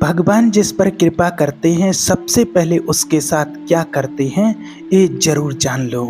भगवान जिस पर कृपा करते हैं सबसे पहले उसके साथ क्या करते हैं ये जरूर जान लो।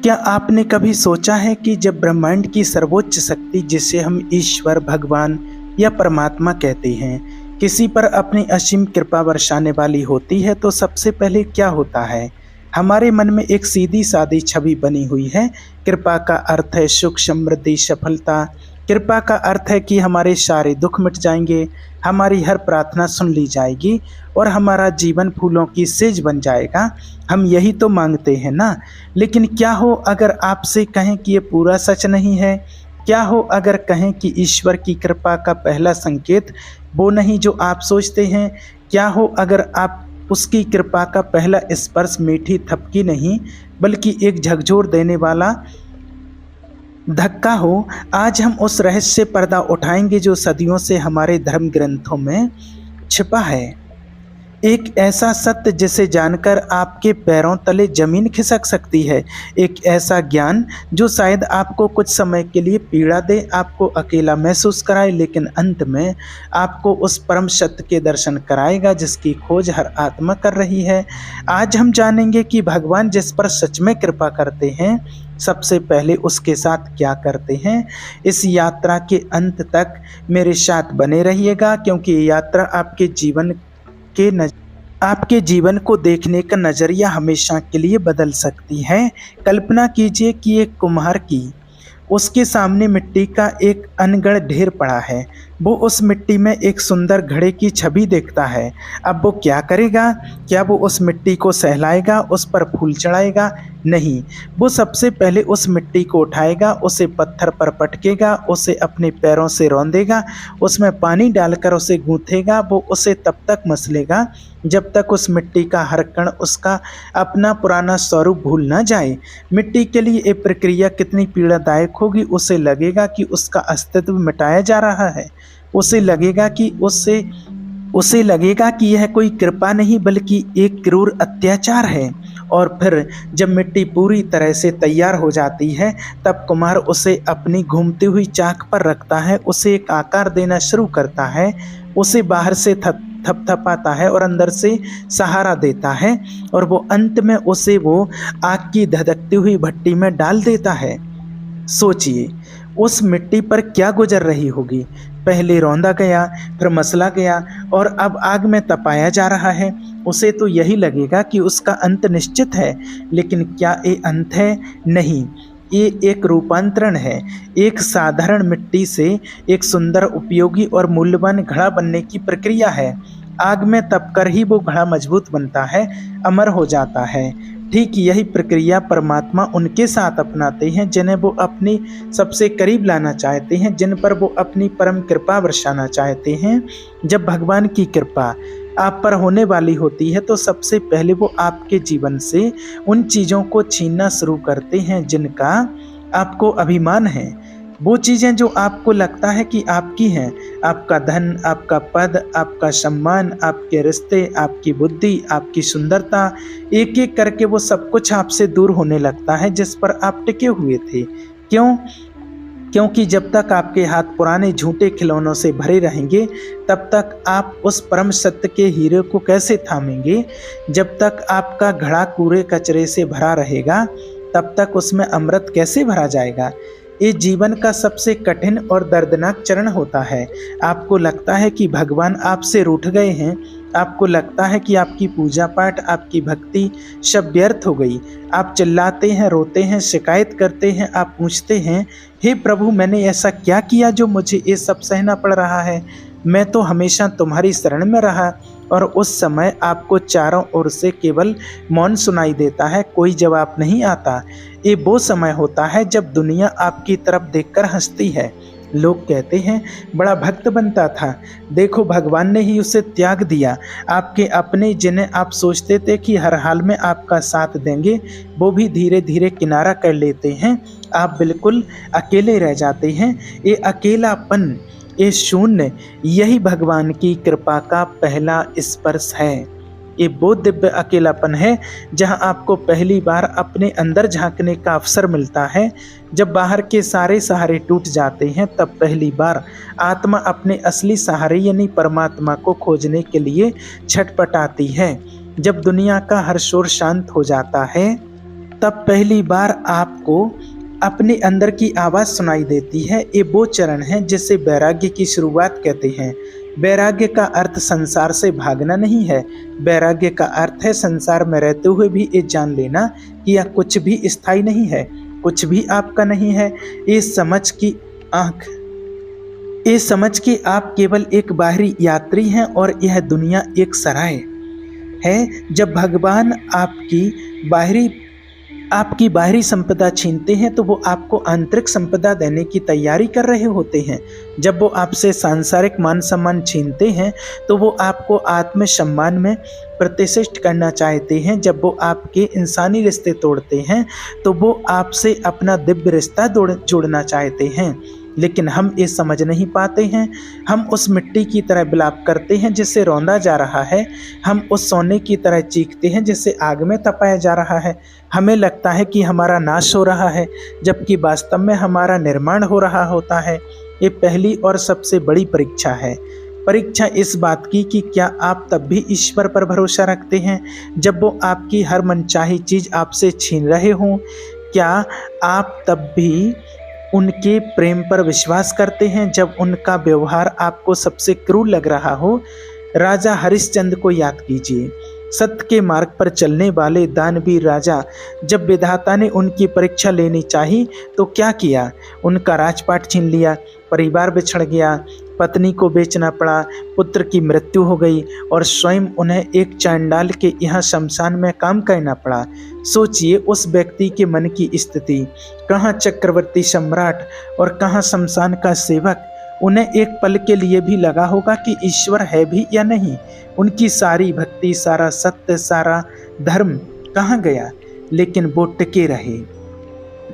क्या आपने कभी सोचा है कि जब ब्रह्मांड की सर्वोच्च शक्ति जिसे हम ईश्वर भगवान या परमात्मा कहते हैं किसी पर अपनी असीम कृपा बरसाने वाली होती है तो सबसे पहले क्या होता है। हमारे मन में एक सीधी सादी छवि बनी हुई है। कृपा का अर्थ है सुख समृद्धि सफलता। कृपा का अर्थ है कि हमारे सारे दुख मिट जाएंगे, हमारी हर प्रार्थना सुन ली जाएगी और हमारा जीवन फूलों की सेज बन जाएगा। हम यही तो मांगते हैं ना। लेकिन क्या हो अगर आपसे कहें कि ये पूरा सच नहीं है। क्या हो अगर कहें कि ईश्वर की कृपा का पहला संकेत वो नहीं जो आप सोचते हैं। क्या हो अगर आप उसकी कृपा का पहला स्पर्श मीठी थपकी नहीं बल्कि एक झकझोर देने वाला धक्का हो। आज हम उस रहस्य से पर्दा उठाएंगे जो सदियों से हमारे धर्म ग्रंथों में छिपा है। एक ऐसा सत्य जिसे जानकर आपके पैरों तले जमीन खिसक सकती है। एक ऐसा ज्ञान जो शायद आपको कुछ समय के लिए पीड़ा दे, आपको अकेला महसूस कराए, लेकिन अंत में आपको उस परम सत्य के दर्शन कराएगा जिसकी खोज हर आत्मा कर रही है। आज हम जानेंगे कि भगवान जिस पर सच में कृपा करते हैं सबसे पहले उसके साथ क्या करते हैं। इस यात्रा के अंत तक मेरे साथ बने रहिएगा क्योंकि ये यात्रा आपके जीवन को देखने का नज़रिया हमेशा के लिए बदल सकती है। कल्पना कीजिए कि एक कुम्हार की उसके सामने मिट्टी का एक अनगढ़ ढेर पड़ा है। वो उस मिट्टी में एक सुंदर घड़े की छवि देखता है। अब वो क्या करेगा? क्या वो उस मिट्टी को सहलाएगा, उस पर फूल चढ़ाएगा? नहीं, वो सबसे पहले उस मिट्टी को उठाएगा, उसे पत्थर पर पटकेगा, उसे अपने पैरों से रौंदेगा, उसमें पानी डालकर उसे गूंथेगा। वो उसे तब तक मसलेगा जब तक उस मिट्टी का हर कण उसका अपना पुराना स्वरूप भूल ना जाए। मिट्टी के लिए ये प्रक्रिया कितनी पीड़ादायक होगी। उसे लगेगा कि उसका अस्तित्व मिटाया जा रहा है। उसे लगेगा कि यह कोई कृपा नहीं बल्कि एक क्रूर अत्याचार है। और फिर जब मिट्टी पूरी तरह से तैयार हो जाती है तब कुम्हार उसे अपनी घूमती हुई चाक पर रखता है, उसे एक आकार देना शुरू करता है, उसे बाहर से थपथपाता है और अंदर से सहारा देता है और वो अंत में उसे वो आग की धधकती हुई भट्टी में डाल देता है। सोचिए उस मिट्टी पर क्या गुजर रही होगी। पहले रौंदा गया, फिर मसला गया और अब आग में तपाया जा रहा है। उसे तो यही लगेगा कि उसका अंत निश्चित है, लेकिन क्या ये अंत है? नहीं, ये एक रूपांतरण है। एक साधारण मिट्टी से एक सुंदर उपयोगी और मूल्यवान घड़ा बनने की प्रक्रिया है। आग में तपकर ही वो घड़ा मजबूत बनता है, अमर हो जाता है। ठीक यही प्रक्रिया परमात्मा उनके साथ अपनाते हैं जिन्हें वो अपनी सबसे करीब लाना चाहते हैं, जिन पर वो अपनी परम कृपा बरसाना चाहते हैं। जब भगवान की कृपा आप पर होने वाली होती है तो सबसे पहले वो आपके जीवन से उन चीज़ों को छीनना शुरू करते हैं जिनका आपको अभिमान है। वो चीज़ें जो आपको लगता है कि आपकी हैं, आपका धन, आपका पद, आपका सम्मान, आपके रिश्ते, आपकी बुद्धि, आपकी सुंदरता, एक एक करके वो सब कुछ आपसे दूर होने लगता है जिस पर आप टिके हुए थे। क्यों? क्योंकि जब तक आपके हाथ पुराने झूठे खिलौनों से भरे रहेंगे तब तक आप उस परम सत्य के हीरे को कैसे थामेंगे। जब तक आपका घड़ा कूड़े कचरे से भरा रहेगा तब तक उसमें अमृत कैसे भरा जाएगा। ये जीवन का सबसे कठिन और दर्दनाक चरण होता है। आपको लगता है कि भगवान आपसे रूठ गए हैं, आपको लगता है कि आपकी पूजा पाठ, आपकी भक्ति सब व्यर्थ हो गई। आप चिल्लाते हैं, रोते हैं, शिकायत करते हैं, आप पूछते हैं, हे प्रभु मैंने ऐसा क्या किया जो मुझे ये सब सहना पड़ रहा है। मैं तो हमेशा तुम्हारी शरण में रहा। और उस समय आपको चारों ओर से केवल मौन सुनाई देता है, कोई जवाब नहीं आता। ये वो समय होता है जब दुनिया आपकी तरफ देखकर हंसती है। लोग कहते हैं बड़ा भक्त बनता था, देखो भगवान ने ही उसे त्याग दिया। आपके अपने जिन्हें आप सोचते थे कि हर हाल में आपका साथ देंगे वो भी धीरे धीरे किनारा कर लेते हैं। आप बिल्कुल अकेले रह जाते हैं। ये अकेलापन, ये शून्य, यही भगवान की कृपा का पहला स्पर्श है। ये वो दिव्य अकेलापन है जहां आपको पहली बार अपने अंदर झांकने का अवसर मिलता है। जब बाहर के सारे सहारे टूट जाते हैं तब पहली बार आत्मा अपने असली सहारे यानी परमात्मा को खोजने के लिए छटपटाती है। जब दुनिया का हर शोर शांत हो जाता है तब पहली बार आपको अपने अंदर की आवाज़ सुनाई देती है। ये वो चरण है जिसे वैराग्य की शुरुआत कहते हैं। वैराग्य का अर्थ संसार से भागना नहीं है। वैराग्य का अर्थ है संसार में रहते हुए भी ये जान लेना कि यह कुछ भी स्थायी नहीं है, कुछ भी आपका नहीं है। ये समझ कि आप केवल एक बाहरी यात्री हैं और यह दुनिया एक सराय है। जब भगवान आपकी बाहरी संपदा छीनते हैं तो वो आपको आंतरिक संपदा देने की तैयारी कर रहे होते हैं। जब वो आपसे सांसारिक मान सम्मान छीनते हैं तो वो आपको आत्म सम्मान में प्रतिष्ठित करना चाहते हैं। जब वो आपके इंसानी रिश्ते तोड़ते हैं तो वो आपसे अपना दिव्य रिश्ता जोड़ना चाहते हैं। लेकिन हम ये समझ नहीं पाते हैं। हम उस मिट्टी की तरह विलाप करते हैं जिससे रौंदा जा रहा है। हम उस सोने की तरह चीखते हैं जिससे आग में तपाया जा रहा है। हमें लगता है कि हमारा नाश हो रहा है जबकि वास्तव में हमारा निर्माण हो रहा होता है। ये पहली और सबसे बड़ी परीक्षा है। परीक्षा इस बात की कि क्या आप तब भी ईश्वर पर भरोसा रखते हैं जब वो आपकी हर मनचाही चीज़ आपसे छीन रहे हों। क्या आप तब भी उनके प्रेम पर विश्वास करते हैं जब उनका व्यवहार आपको सबसे क्रूर लग रहा हो। राजा हरिश्चंद्र को याद कीजिए। सत्य के मार्ग पर चलने वाले दानवीर राजा, जब विधाता ने उनकी परीक्षा लेनी चाहिए तो क्या किया? उनका राजपाट छीन लिया, परिवार बिछड़ गया, पत्नी को बेचना पड़ा, पुत्र की मृत्यु हो गई और स्वयं उन्हें एक चांडाल के यहाँ शमशान में काम करना पड़ा। सोचिए उस व्यक्ति के मन की स्थिति। कहाँ चक्रवर्ती सम्राट और कहाँ शमशान का सेवक। उन्हें एक पल के लिए भी लगा होगा कि ईश्वर है भी या नहीं। उनकी सारी भक्ति, सारा सत्य, सारा धर्म कहाँ गया? लेकिन वो टिके रहे।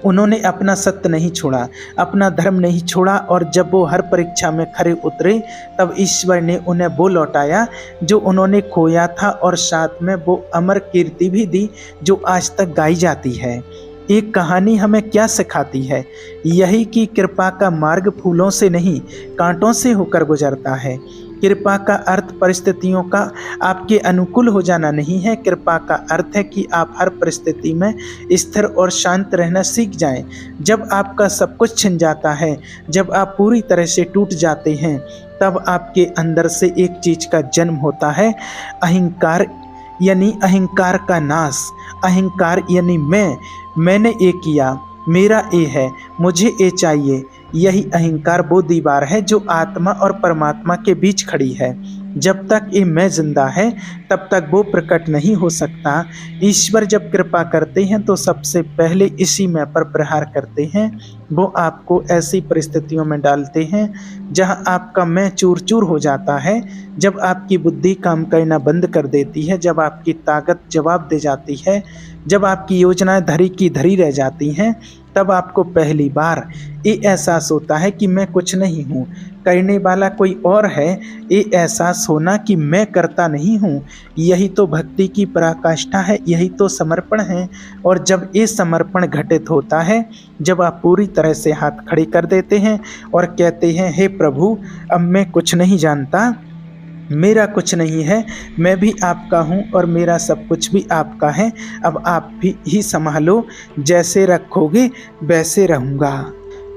उन्होंने अपना सत्य नहीं छोड़ा, अपना धर्म नहीं छोड़ा और जब वो हर परीक्षा में खरे उतरे तब ईश्वर ने उन्हें वो लौटाया जो उन्होंने खोया था और साथ में वो अमर कीर्ति भी दी जो आज तक गाई जाती है। एक कहानी हमें क्या सिखाती है? यही कि कृपा का मार्ग फूलों से नहीं कांटों से होकर गुजरता है। कृपा का अर्थ परिस्थितियों का आपके अनुकूल हो जाना नहीं है। कृपा का अर्थ है कि आप हर परिस्थिति में स्थिर और शांत रहना सीख जाएं। जब आपका सब कुछ छिन जाता है, जब आप पूरी तरह से टूट जाते हैं, तब आपके अंदर से एक चीज का जन्म होता है, अहंकार यानी अहंकार का नाश। अहंकार यानी मैंने ये किया, मेरा ये है, मुझे ये चाहिए। यही अहंकार वो दीवार है जो आत्मा और परमात्मा के बीच खड़ी है। जब तक ये मैं जिंदा है तब तक वो प्रकट नहीं हो सकता। ईश्वर जब कृपा करते हैं तो सबसे पहले इसी मैं पर प्रहार करते हैं। वो आपको ऐसी परिस्थितियों में डालते हैं जहां आपका मैं चूर चूर हो जाता है। जब आपकी बुद्धि काम करना बंद कर देती है, जब आपकी ताकत जवाब दे जाती है, जब आपकी योजनाएं धरी की धरी रह जाती हैं, तब आपको पहली बार ये एहसास होता है कि मैं कुछ नहीं हूँ, करने वाला कोई और है। ये एहसास होना कि मैं करता नहीं हूँ, यही तो भक्ति की पराकाष्ठा है, यही तो समर्पण है। और जब ये समर्पण घटित होता है, जब आप पूरी तरह से हाथ खड़े कर देते हैं और कहते हैं, हे प्रभु, अब मैं कुछ नहीं जानता, मेरा कुछ नहीं है, मैं भी आपका हूँ और मेरा सब कुछ भी आपका है। अब आप भी ही संभालो, जैसे रखोगे वैसे रहूँगा।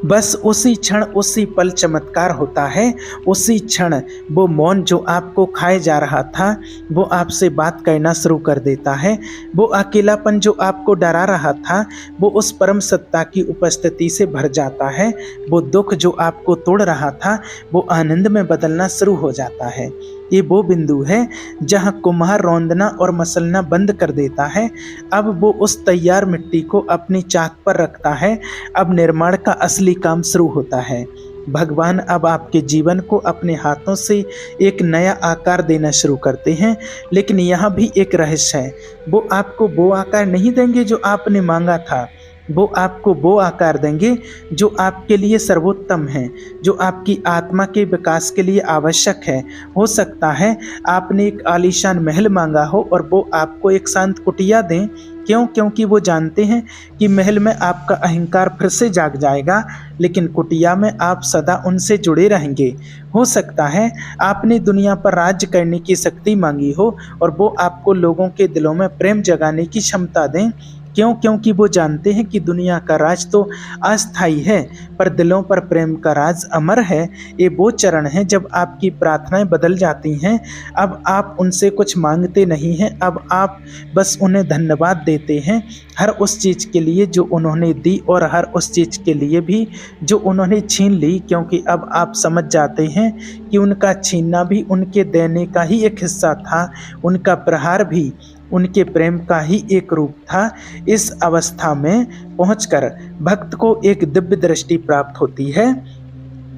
बस उसी क्षण, उसी पल चमत्कार होता है। उसी क्षण वो मौन जो आपको खाए जा रहा था वो आपसे बात करना शुरू कर देता है। वो अकेलापन जो आपको डरा रहा था वो उस परम सत्ता की उपस्थिति से भर जाता है। वो दुख जो आपको तोड़ रहा था वो आनंद में बदलना शुरू हो जाता है। ये वो बिंदु है जहाँ कुम्हार रौंदना और मसलना बंद कर देता है। अब वो उस तैयार मिट्टी को अपनी चाक पर रखता है। अब निर्माण का असली काम शुरू होता है। भगवान अब आपके जीवन को अपने हाथों से एक नया आकार देना शुरू करते हैं। लेकिन यहाँ भी एक रहस्य है, वो आपको वो आकार नहीं देंगे जो आपने मांगा था। वो आपको वो आकार देंगे जो आपके लिए सर्वोत्तम है, जो आपकी आत्मा के विकास के लिए आवश्यक है। हो सकता है आपने एक आलीशान महल मांगा हो और वो आपको एक शांत कुटिया दें। क्यों? क्योंकि वो जानते हैं कि महल में आपका अहंकार फिर से जाग जाएगा, लेकिन कुटिया में आप सदा उनसे जुड़े रहेंगे। हो सकता है आपने दुनिया पर राज्य करने की शक्ति मांगी हो और वो आपको लोगों के दिलों में प्रेम जगाने की क्षमता दें। क्यों? क्योंकि वो जानते हैं कि दुनिया का राज तो अस्थायी है, पर दिलों पर प्रेम का राज अमर है। ये वो चरण है जब आपकी प्रार्थनाएं बदल जाती हैं। अब आप उनसे कुछ मांगते नहीं हैं, अब आप बस उन्हें धन्यवाद देते हैं, हर उस चीज़ के लिए जो उन्होंने दी और हर उस चीज़ के लिए भी जो उन्होंने छीन ली। क्योंकि अब आप समझ जाते हैं कि उनका छीनना भी उनके देने का ही एक हिस्सा था, उनका प्रहार भी उनके प्रेम का ही एक रूप था। इस अवस्था में पहुंचकर भक्त को एक दिव्य दृष्टि प्राप्त होती है।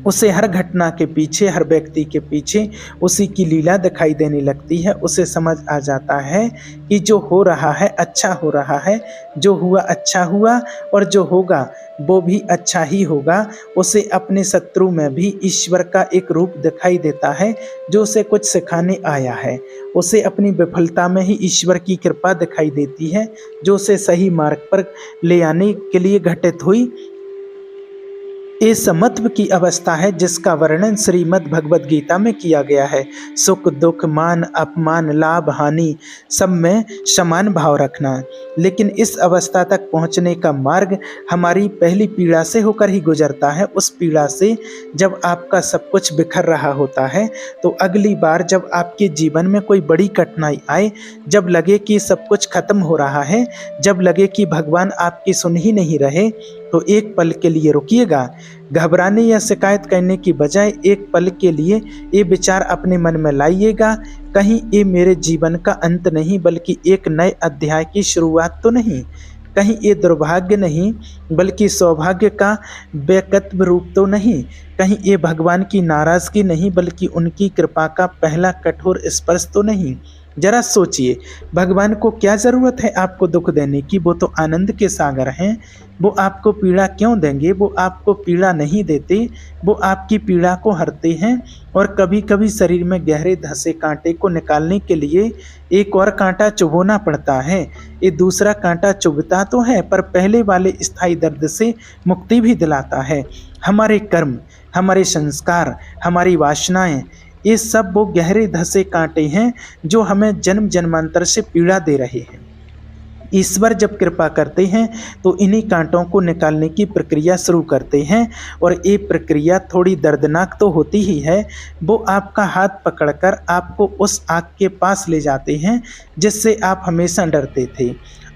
उसे हर घटना के पीछे, हर व्यक्ति के पीछे उसी की लीला दिखाई देने लगती है। उसे समझ आ जाता है कि जो हो रहा है अच्छा हो रहा है, जो हुआ अच्छा हुआ और जो होगा वो भी अच्छा ही होगा। उसे अपने शत्रु में भी ईश्वर का एक रूप दिखाई देता है जो उसे कुछ सिखाने आया है। उसे अपनी विफलता में ही ईश्वर की कृपा दिखाई देती है जो उसे सही मार्ग पर ले आने के लिए घटित हुई। ये समत्व की अवस्था है जिसका वर्णन श्रीमद् भगवद गीता में किया गया है। सुख दुख, मान अपमान, लाभ हानि, सब में समान भाव रखना। लेकिन इस अवस्था तक पहुंचने का मार्ग हमारी पहली पीड़ा से होकर ही गुजरता है। उस पीड़ा से जब आपका सब कुछ बिखर रहा होता है, तो अगली बार जब आपके जीवन में कोई बड़ी कठिनाई आए, जब लगे कि सब कुछ खत्म हो रहा है, जब लगे कि भगवान आपकी सुन ही नहीं रहे, तो एक पल के लिए रुकिएगा। घबराने या शिकायत करने की बजाय एक पल के लिए ये विचार अपने मन में लाइएगा, कहीं ये मेरे जीवन का अंत नहीं बल्कि एक नए अध्याय की शुरुआत तो नहीं, कहीं ये दुर्भाग्य नहीं बल्कि सौभाग्य का वैकल्पिक रूप तो नहीं, कहीं ये भगवान की नाराजगी नहीं बल्कि उनकी कृपा का पहला कठोर स्पर्श तो नहीं। जरा सोचिए, भगवान को क्या ज़रूरत है आपको दुख देने की? वो तो आनंद के सागर हैं। वो आपको पीड़ा क्यों देंगे? वो आपको पीड़ा नहीं देते, वो आपकी पीड़ा को हरते हैं। और कभी कभी शरीर में गहरे धंसे कांटे को निकालने के लिए एक और कांटा चुभोना पड़ता है। ये दूसरा कांटा चुभता तो है पर पहले वाले स्थायी दर्द से मुक्ति भी दिलाता है। हमारे कर्म, हमारे संस्कार, हमारी वासनाएं, ये सब वो गहरे धंसे कांटे हैं जो हमें जन्म जन्मांतर से पीड़ा दे रहे हैं। ईश्वर जब कृपा करते हैं तो इन्हीं कांटों को निकालने की प्रक्रिया शुरू करते हैं, और ये प्रक्रिया थोड़ी दर्दनाक तो होती ही है। वो आपका हाथ पकड़कर आपको उस आग के पास ले जाते हैं जिससे आप हमेशा डरते थे।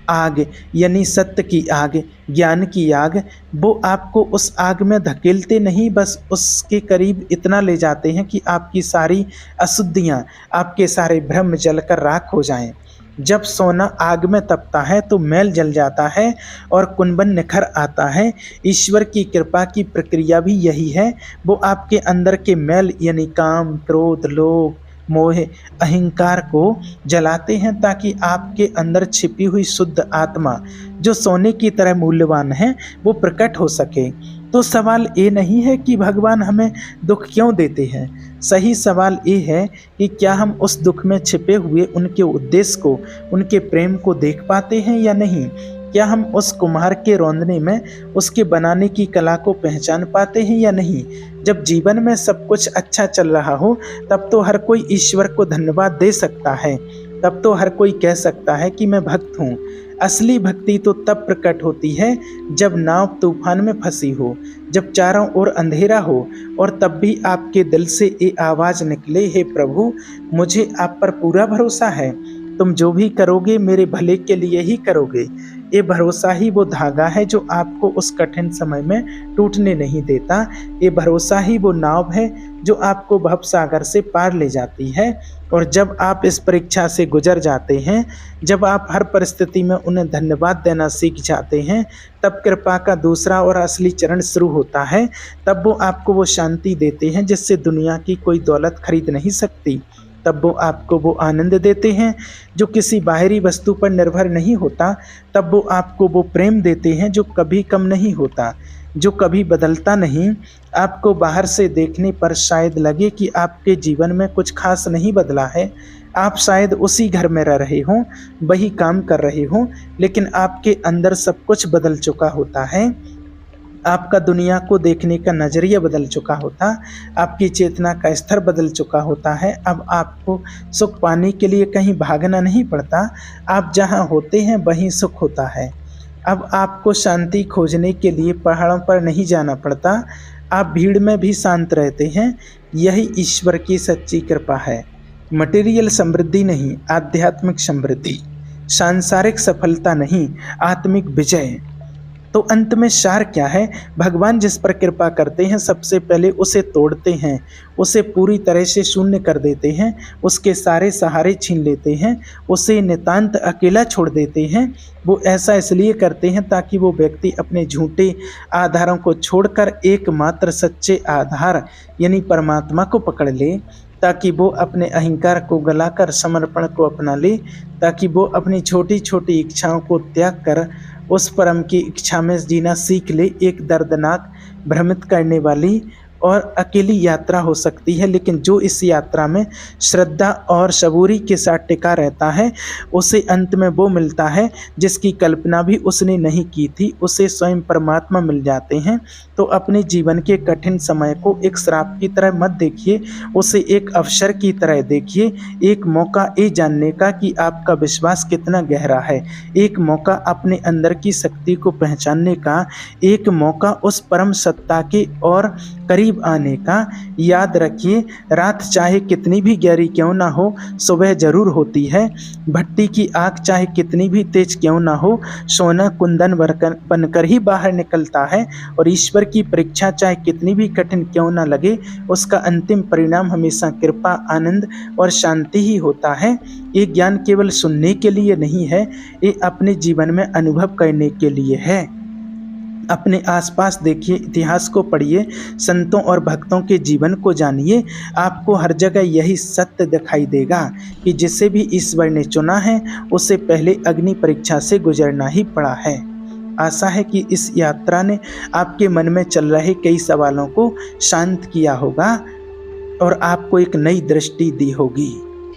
आग यानी सत्य की आग, ज्ञान की आग। वो आपको उस आग में धकेलते नहीं, बस उसके करीब इतना ले जाते हैं कि आपकी सारी अशुद्धियाँ, आपके सारे भ्रम जलकर राख हो जाएं। जब सोना आग में तपता है तो मैल जल जाता है और कुंबन निखर आता है। ईश्वर की कृपा की प्रक्रिया भी यही है। वो आपके अंदर के मैल यानी काम, क्रोध, लोभ, मोह, अहंकार को जलाते हैं ताकि आपके अंदर छिपी हुई शुद्ध आत्मा जो सोने की तरह मूल्यवान है वो प्रकट हो सके। तो सवाल ये नहीं है कि भगवान हमें दुख क्यों देते हैं, सही सवाल ये है कि क्या हम उस दुख में छिपे हुए उनके उद्देश्य को, उनके प्रेम को देख पाते हैं या नहीं। क्या हम उस कुम्हार के रौंदने में उसके बनाने की कला को पहचान पाते हैं या नहीं। जब जीवन में सब कुछ अच्छा चल रहा हो तब तो हर कोई ईश्वर को धन्यवाद दे सकता है, तब तो हर कोई कह सकता है कि मैं भक्त हूँ। असली भक्ति तो तब प्रकट होती है जब नाव तूफान में फंसी हो, जब चारों ओर अंधेरा हो और तब भी आपके दिल से ये आवाज़ निकले, हे प्रभु मुझे आप पर पूरा भरोसा है, तुम जो भी करोगे मेरे भले के लिए ही करोगे। ये भरोसा ही वो धागा है जो आपको उस कठिन समय में टूटने नहीं देता। ये भरोसा ही वो नाव है जो आपको भवसागर से पार ले जाती है। और जब आप इस परीक्षा से गुजर जाते हैं, जब आप हर परिस्थिति में उन्हें धन्यवाद देना सीख जाते हैं, तब कृपा का दूसरा और असली चरण शुरू होता है। तब वो आपको वो शांति देते हैं जिससे दुनिया की कोई दौलत खरीद नहीं सकती। तब वो आपको वो आनंद देते हैं जो किसी बाहरी वस्तु पर निर्भर नहीं होता। तब वो आपको वो प्रेम देते हैं जो कभी कम नहीं होता, जो कभी बदलता नहीं। आपको बाहर से देखने पर शायद लगे कि आपके जीवन में कुछ खास नहीं बदला है, आप शायद उसी घर में रह रहे हों, वही काम कर रहे हों, लेकिन आपके अंदर सब कुछ बदल चुका होता है। आपका दुनिया को देखने का नज़रिया बदल चुका होता, आपकी चेतना का स्तर बदल चुका होता है। अब आपको सुख पाने के लिए कहीं भागना नहीं पड़ता, आप जहाँ होते हैं वहीं सुख होता है। अब आपको शांति खोजने के लिए पहाड़ों पर नहीं जाना पड़ता, आप भीड़ में भी शांत रहते हैं। यही ईश्वर की सच्ची कृपा है। मटेरियल समृद्धि नहीं, आध्यात्मिक समृद्धि। सांसारिक सफलता नहीं, आत्मिक विजय। तो अंत में सार क्या है? भगवान जिस पर कृपा करते हैं सबसे पहले उसे तोड़ते हैं, उसे पूरी तरह से शून्य कर देते हैं, उसके सारे सहारे छीन लेते हैं, उसे नितांत अकेला छोड़ देते हैं। वो ऐसा इसलिए करते हैं ताकि वो व्यक्ति अपने झूठे आधारों को छोड़कर एकमात्र सच्चे आधार यानी परमात्मा को पकड़ ले, ताकि वो अपने अहंकार को गलाकर समर्पण को अपना ले, ताकि वो अपनी छोटी छोटी इच्छाओं को त्याग कर उस परम की इच्छा में जीना सीख ले। एक दर्दनाक, भ्रमित करने वाली और अकेली यात्रा हो सकती है, लेकिन जो इस यात्रा में श्रद्धा और सबूरी के साथ टिका रहता है उसे अंत में वो मिलता है जिसकी कल्पना भी उसने नहीं की थी, उसे स्वयं परमात्मा मिल जाते हैं। तो अपने जीवन के कठिन समय को एक श्राप की तरह मत देखिए, उसे एक अवसर की तरह देखिए, एक मौका ये जानने का कि आपका विश्वास कितना गहरा है, एक मौका अपने अंदर की शक्ति को पहचानने का, एक मौका उस परम सत्ता के और करीब आने का। याद रखिए, रात चाहे कितनी भी गहरी क्यों ना हो, सुबह जरूर होती है। भट्टी की आग चाहे कितनी भी तेज क्यों ना हो, सोना कुंदन बनकर ही बाहर निकलता है। और ईश्वर की परीक्षा चाहे कितनी भी कठिन क्यों ना लगे, उसका अंतिम परिणाम हमेशा कृपा, आनंद और शांति ही होता है। ये ज्ञान केवल सुनने के लिए नहीं है, ये अपने जीवन में अनुभव करने के लिए है। अपने आसपास देखिए, इतिहास को पढ़िए, संतों और भक्तों के जीवन को जानिए, आपको हर जगह यही सत्य दिखाई देगा कि जिसे भी ईश्वर ने चुना है उसे पहले अग्नि परीक्षा से गुजरना ही पड़ा है। आशा है कि इस यात्रा ने आपके मन में चल रहे कई सवालों को शांत किया होगा और आपको एक नई दृष्टि दी होगी।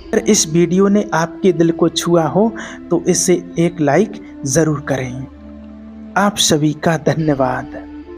अगर इस वीडियो ने आपके दिल को छुआ हो तो इसे एक लाइक ज़रूर करें। आप सभी का धन्यवाद।